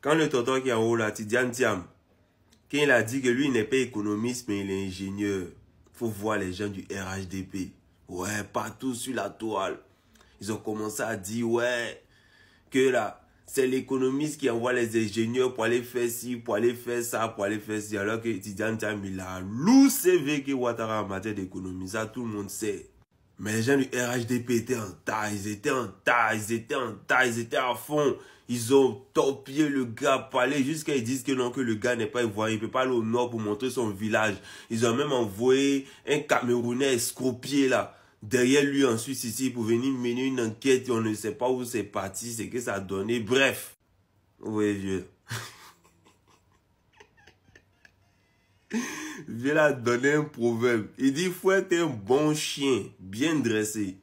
Quand le tonton qui est en haut là, Tidiane Thiam, quand il a dit que lui, il n'est pas économiste, mais il est ingénieur, il faut voir les gens du RHDP. Ouais, partout sur la toile. Ils ont commencé à dire, ouais, que là, c'est l'économiste qui envoie les ingénieurs pour aller faire ci, pour aller faire ça, pour aller faire ci. Alors que Tidiane Thiam, il a loup CV que Ouattara en matière d'économie. Ça, tout le monde sait. Mais les gens du RHDP étaient en tas, ils étaient à fond. Ils ont torpillé le gars, parlé jusqu'à ils disent que non, que le gars n'est pas ivoirien, il ne peut pas aller au nord pour montrer son village. Ils ont même envoyé un Camerounais escropier là, derrière lui en Suisse ici, pour venir mener une enquête. On ne sait pas où c'est parti, c'est que ça a donné. Bref. Oui, vieux. Je vais leur donner un proverbe. Il dit, il faut être un bon chien, bien dressé.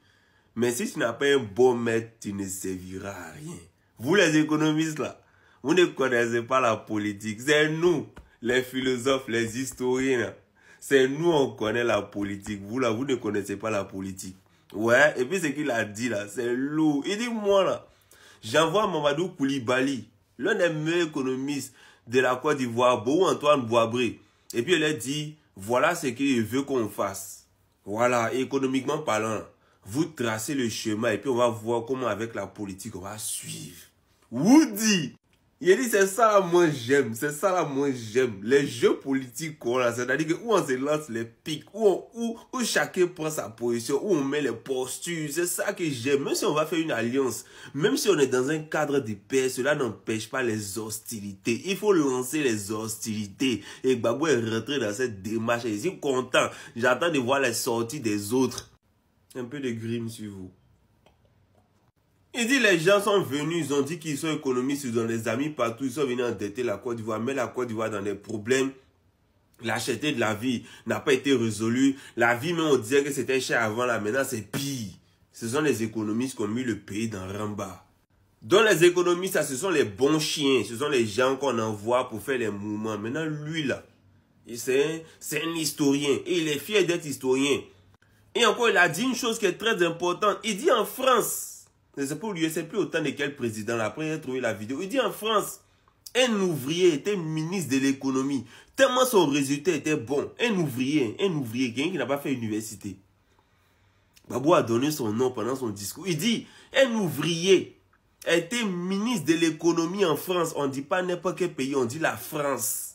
Mais si tu n'as pas un bon maître, tu ne serviras à rien. Vous les économistes là, vous ne connaissez pas la politique. C'est nous, les philosophes, les historiens. C'est nous, on connaît la politique. Vous là, vous ne connaissez pas la politique. Ouais, et puis ce qu'il a dit là, c'est lourd. Il dit, moi là, j'envoie Mamadou Koulibaly, l'un des meilleurs économistes de la Côte d'Ivoire, Beau Antoine Boisbré. Et puis elle a dit, voilà ce qu'il veut qu'on fasse. Voilà, économiquement parlant, vous tracez le chemin et puis on va voir comment avec la politique on va suivre. Woody, il a dit c'est ça là moi j'aime, c'est ça là moi j'aime. Les jeux politiques qu'on a, c'est-à-dire que où on se lance les pics, où chacun prend sa position, où on met les postures, c'est ça que j'aime. Même si on va faire une alliance, même si on est dans un cadre de paix, cela n'empêche pas les hostilités. Il faut lancer les hostilités. Et Gbagbo est rentré dans cette démarche. Je suis content, j'attends de voir les sorties des autres. Un peu de grime sur vous. Il dit les gens sont venus, ils ont dit qu'ils sont économistes, ils ont des amis partout, ils sont venus endetter la Côte d'Ivoire, mais la Côte d'Ivoire dans des problèmes. L'acheter de la vie n'a pas été résolue. La vie, même on disait que c'était cher avant, là maintenant c'est pire. Ce sont les économistes qui ont mis le pays dans Ramba. Donc les économistes, ça, ce sont les bons chiens, ce sont les gens qu'on envoie pour faire les mouvements. Maintenant lui là, c'est un historien et il est fier d'être historien. Et encore il a dit une chose qui est très importante, il dit en France, c'est pour lui, c'est plus autant de quel président. Là. Après, il a trouvé la vidéo. Il dit en France, un ouvrier était ministre de l'économie. Tellement son résultat était bon. Un ouvrier, quelqu'un qui n'a pas fait université. Gbagbo a donné son nom pendant son discours. Il dit, un ouvrier était ministre de l'économie en France. On ne dit pas n'importe quel pays, on dit la France.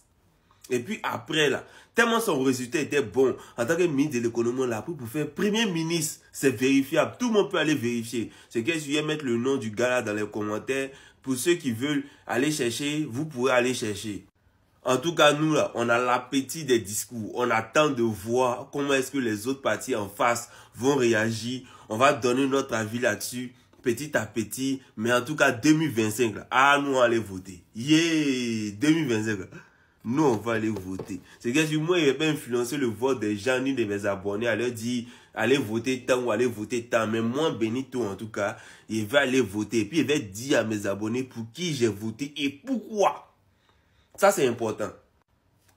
Et puis après, là, tellement son résultat était bon, en tant que ministre de l'économie, on l'a pris pour faire premier ministre. C'est vérifiable. Tout le monde peut aller vérifier. C'est que je vais mettre le nom du gars là dans les commentaires. Pour ceux qui veulent aller chercher, vous pourrez aller chercher. En tout cas, nous, là, on a l'appétit des discours. On attend de voir comment est-ce que les autres partis en face vont réagir. On va donner notre avis là-dessus, petit à petit. Mais en tout cas, 2025, là, nous, on va aller voter. Yeah, 2025, là. Nous, on va aller voter. C'est que si moi, je ne vais pas influencer le vote des gens ni de mes abonnés à leur dire allez voter tant ou allez voter tant. Mais moi, Benito, en tout cas, il va aller voter. Et puis, il va dire à mes abonnés pour qui j'ai voté et pourquoi. Ça, c'est important.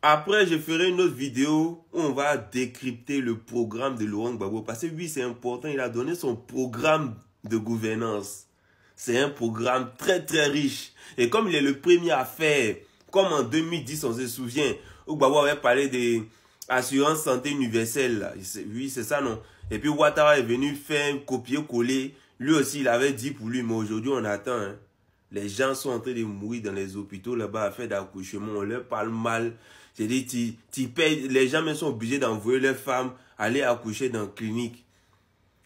Après, je ferai une autre vidéo où on va décrypter le programme de Laurent Gbagbo. Parce que oui, c'est important. Il a donné son programme de gouvernance. C'est un programme très, très riche. Et comme il est le premier à faire... Comme en 2010, on se souvient, où Gbagbo avait parlé de assurance santé universelle. Là. Oui, c'est ça, non? Et puis Ouattara est venu faire un copier-coller. Lui aussi, il avait dit pour lui, mais aujourd'hui, on attend. Hein. Les gens sont en train de mourir dans les hôpitaux là-bas à faire d'accouchement. On leur parle mal. J'ai dit, tu payes. Les gens même sont obligés d'envoyer leurs femmes aller accoucher dans la clinique.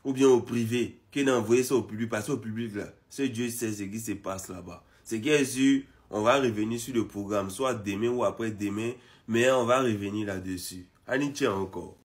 Ou bien au privé. Qu'ils d'envoyer ça au public. Parce qu'au public, là, ce Dieu sait ce qui se passe là-bas. C'est bien sûr. On va revenir sur le programme, soit demain ou après-demain, mais on va revenir là-dessus. On y tient encore.